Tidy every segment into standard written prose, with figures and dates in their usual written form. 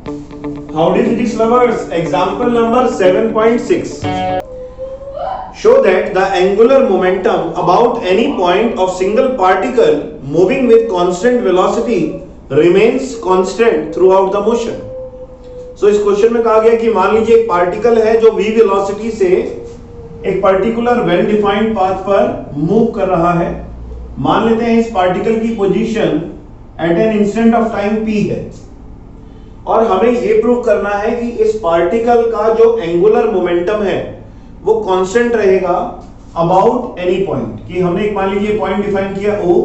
Howdy physics lovers, example number 7.6. Show that the angular momentum about any point of single particle moving with constant velocity remains constant throughout the motion. So इस question में कहा गया कि मान लीजिए एक particle है जो v वेलोसिटी से एक पर्टिकुलर वेल डिफाइंड पाथ पर मूव कर रहा है। मान लेते हैं इस पार्टिकल की position at an instant of time p है और हमें यह प्रूव करना है कि इस पार्टिकल का जो एंगुलर मोमेंटम है वो कांस्टेंट रहेगा अबाउट एनी पॉइंट। कि हमने एक मान लीजिए पॉइंट डिफाइन किया O,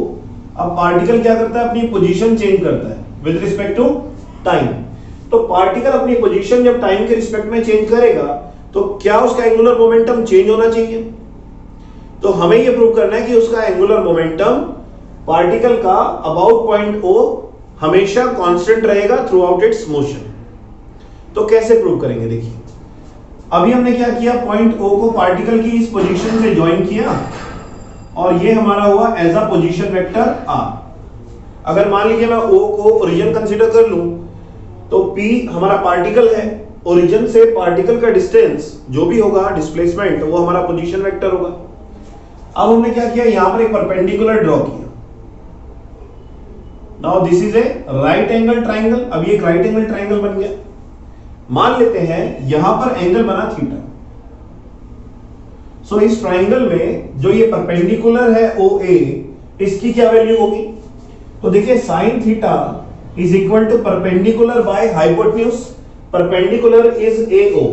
अब पार्टिकल क्या करता है, अपनी पोजीशन चेंज करता है विद रिस्पेक्ट टू टाइम। तो पार्टिकल अपनी पोजीशन जब टाइम के रिस्पेक्ट में चेंज करेगा तो क्या उसका एंगुलर मोमेंटम चेंज होना चाहिए। तो हमें यह प्रूव करना है कि उसका एंगुलर मोमेंटम पार्टिकल का अबाउट पॉइंट O हमेशा कांस्टेंट रहेगा थ्रू आउट इट्स मोशन। तो कैसे प्रूव करेंगे, देखिए अभी हमने क्या किया, पॉइंट O को पार्टिकल की इस पोजीशन से ज्वाइन किया और ये हमारा हुआ as a position vector R। अगर मान लीजिए मैं O को ओरिजिन कंसीडर कर लूं तो P हमारा पार्टिकल है, ओरिजिन से पार्टिकल का डिस्टेंस जो भी होगा डिस्प्लेसमेंट वो हमारा पोजीशन वेक्टर होगा। अब हमने क्या किया, यहां पर एक परपेंडिकुलर ड्रॉ किया। Now this is a right angle triangle. अब ये एक राइट एंगल ट्राइंगल बन गया। मान लेते हैं यहां पर एंगल बना थीटा। सो इस ट्राइंगल में जो ये परपेंडिकुलर है OA, इसकी क्या वैल्यू होगी। तो देखिए sine theta is equal to perpendicular by hypotenuse. Perpendicular is AO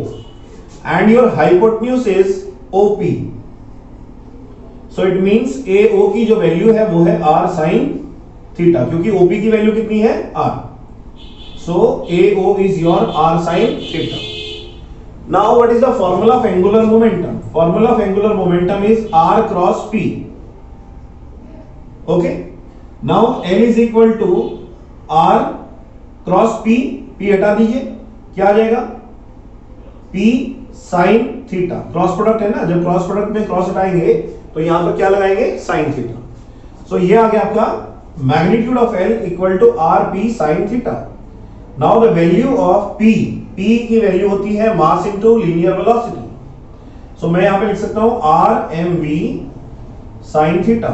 and your hypotenuse is OP। So it means AO की जो वैल्यू है वो है R साइन थीटा, क्योंकि OP की वैल्यू कितनी है R। So AO is your R sin theta. Now what is the formula of angular momentum? Formula of angular momentum is R cross P. Okay. Now L is equal to R cross P. P हटा दीजिए, क्या आ जाएगा P sin theta। Cross product है ना, जब cross product में cross हटाएंगे तो यहां पर क्या लगाएंगे, sin theta। So ये आ गया आपका magnitude of L equal to RP sin theta। Now the value of P की वैल्यू होती है मास इनटू लीनियर वेलोसिटी। सो मैं यहां पे लिख सकता हूं RmV sin थीटा।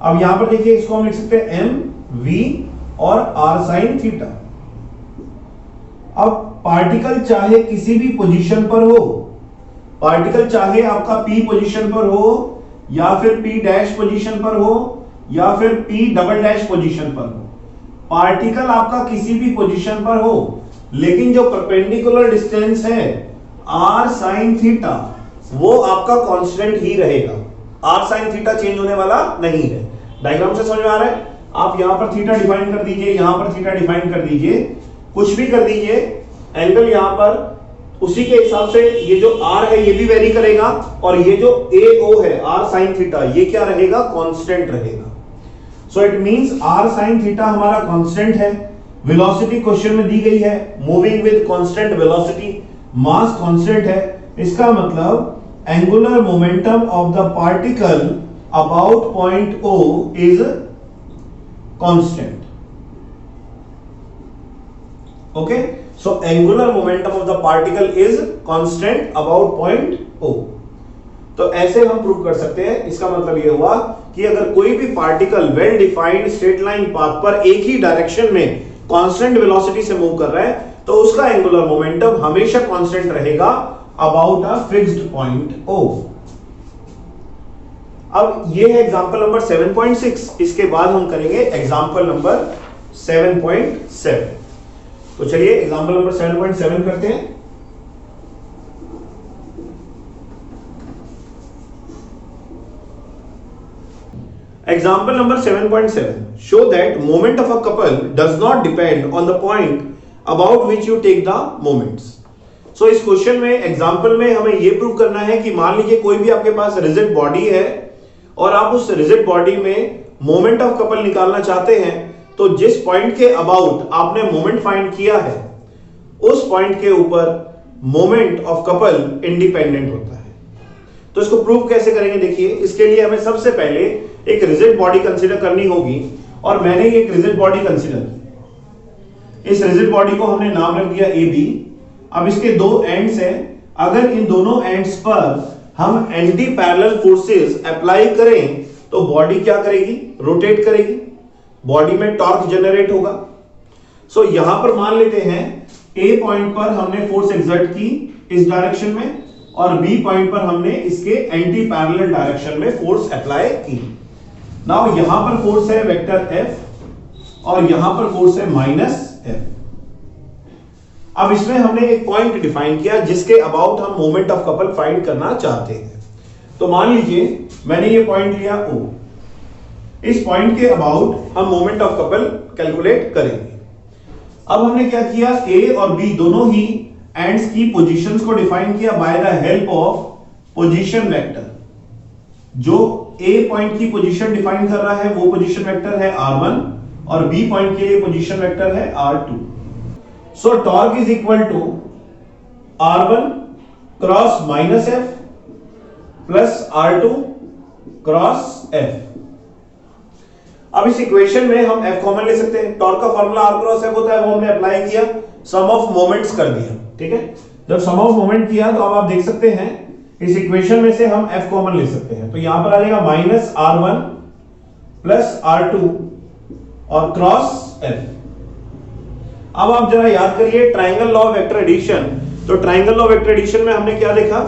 अब यहां पर देखिए इसको हम लिख सकते हैं mV और R sin थीटा। अब पार्टिकल चाहे किसी भी पोजीशन पर हो, पार्टिकल चाहे आपका P पोजीशन पर हो या फिर P डैश पोजीशन पर हो या फिर P डबल डैश पोजीशन पर हो, पार्टिकल आपका किसी भी पोजीशन पर हो, लेकिन जो परपेंडिकुलर डिस्टेंस है R sin थीटा वो आपका कांस्टेंट ही रहेगा। R sin थीटा चेंज होने वाला नहीं है। डायग्राम से समझ में आ रहा है। आप यहां पर थीटा डिफाइन कर दीजिए, यहां पर थीटा डिफाइन कर दीजिए, कुछ भी कर दीजिए, एंगल यहां पर उसी के हिसाब से ये जो R है ये भी वेरी करेगा और ये जो AO है R sin थीटा ये क्या रहेगा, कांस्टेंट रहेगा। So it means R sin theta हमारा कांस्टेंट है। वेलोसिटी क्वेश्चन में दी गई है, moving with constant velocity, mass constant है। इसका मतलब angular momentum of the particle about point O is constant. Okay, so angular momentum of the particle is constant about point O। तो ऐसे हम प्रूव कर सकते हैं। इसका मतलब यह हुआ कि अगर कोई भी particle well defined straight line path पर एक ही डायरेक्शन में कांस्टेंट वेलोसिटी से मूव कर रहा है तो उसका एंगुलर मोमेंटम हमेशा कांस्टेंट रहेगा about a fixed point O। अब ये है एग्जांपल नंबर 7.6। इसके बाद हम करेंगे एग्जांपल नंबर 7.7। तो चलिए एग्जांपल नंबर 7.7 करते हैं। Example number 7.7. Show that moment of a couple does not depend on the point about which you take the moments. So इस क्वेश्चन में एग्जांपल में हमें यह प्रूव करना है कि मान लीजिए कोई भी आपके पास रिजिड बॉडी है और आप उस रिजिड बॉडी में मोमेंट ऑफ कपल निकालना चाहते हैं, तो जिस पॉइंट के अबाउट आपने मोमेंट फाइंड किया है उस पॉइंट के ऊपर मोमेंट ऑफ कपल इंडिपेंडेंट होता है। तो इसको प्रूव कैसे करेंगे, देखिए इसके लिए हमें सबसे पहले एक रिजिड बॉडी कंसीडर करनी होगी और मैंने एक रिजिड बॉडी कंसीडर की। इस रिजिड बॉडी को हमने नाम रख दिया ए बी। अब इसके दो एंड्स हैं, अगर इन दोनों एंड्स पर हम एंटी पैरेलल फोर्सेस अप्लाई करें तो बॉडी क्या करेगी, रोटेट करेगी, बॉडी में टॉर्क जनरेट होगा। सो यहां पर मान लेते हैं ए पॉइंट पर हमने फोर्स एक्सर्ट की इस डायरेक्शन में और बी पॉइंट पर हमने इसके एंटी पैरेलल डायरेक्शन में फोर्स अप्लाई की। नाउ यहां पर फोर्स है वेक्टर एफ और यहां पर फोर्स है माइनस एफ। अब इसमें हमने एक पॉइंट डिफाइन किया जिसके अबाउट हम मोमेंट ऑफ कपल फाइंड करना चाहते हैं। तो मान लीजिए मैंने ये पॉइंट लिया O, इस पॉइंट के अबाउट हम मोमेंट ऑफ कपल कैलकुलेट करेंगे। अब हमने क्या किया, A और B दोनों ही एंड्स की पोजीशंस को डिफाइन किया by the help of position vector. जो A पॉइंट की पोजीशन डिफाइन कर रहा है वो पोजीशन वेक्टर है R1 और B पॉइंट के लिए पोजीशन वेक्टर है R2। So torque is equal to R1 cross minus F plus R2 cross F। अब इस इक्वेशन में हम F कॉमन ले सकते हैं। टॉर्क का फॉर्मूला R क्रॉस F होता है, वो हमने अप्लाई किया, सम ऑफ मोमेंट्स कर दिया। ठीक है, जब सम ऑफ मोमेंट किया तो अब आप देख सकते हैं इस इक्वेशन में से हम F कॉमन ले सकते हैं। तो यहां पर आ जाएगा माइनस R1 प्लस R2 और क्रॉस F। अब आप जरा याद करिए triangle law of vector addition. तो triangle law of vector addition में हमने क्या देखा,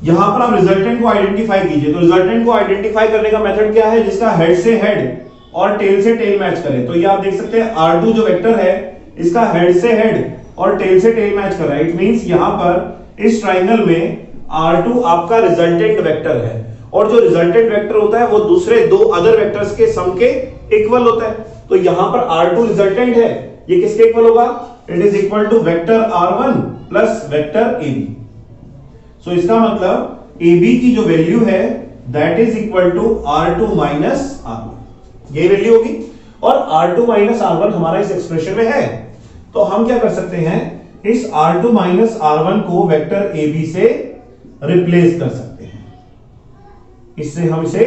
यहां पर आप रिजल्टेंट को आइडेंटिफाई कीजिए। तो रिजल्टेंट को आइडेंटिफाई करने का मेथड क्या है, जिसका हेड से हेड और टेल से टेल मैच करे। तो ये आप देख सकते हैं R2 जो वेक्टर है इसका हेड से हेड और टेल से टेल मैच कर रहा है। इट मींस यहां पर इस ट्रायंगल में R2 आपका रिजल्टेंट वेक्टर है और जो रिजल्टेंट वेक्टर होता है वो दूसरे दो अदर वेक्टर्स के सम के इक्वल होता है। तो यहां पर R2 रिजल्टेंट है, ये किसके इक्वल होगा, it is equal to vector R1 plus vector AB। So इसका मतलब AB की जो वैल्यू है that is equal to R2 minus R1, ये वैल्यू होगी। और R2 माइनस R1 हमारा इस एक्सप्रेशन में है, तो हम क्या कर सकते हैं, इस R2 माइनस R1 को वेक्टर AB से रिप्लेस कर सकते हैं। इससे हम इसे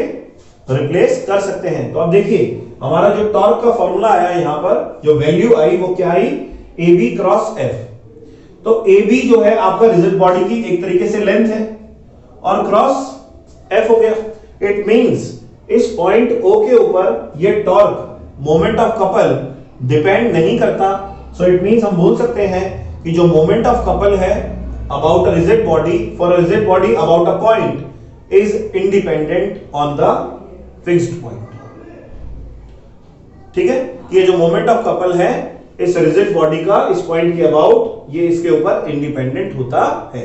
रिप्लेस कर सकते हैं। तो अब देखिए हमारा जो टॉर्क का फॉर्मूला आया, यहां पर जो वैल्यू आई वो क्या आई, AB क्रॉस F। तो AB जो है आपका रिजिड बॉडी की एक तरीके से लेंथ है और क्रॉस F हो गया। इट मींस इस पॉइंट O के ऊपर ये torque moment of couple depend नहीं करता। सो इट मींस हम बोल सकते हैं कि जो मोमेंट ऑफ कपल है about a rigid body for a rigid body about a point is independent on the fixed point. ठीक है, ये जो मोमेंट ऑफ कपल है इस रिजिड बॉडी का इस पॉइंट के अबाउट, ये इसके ऊपर इंडिपेंडेंट होता है।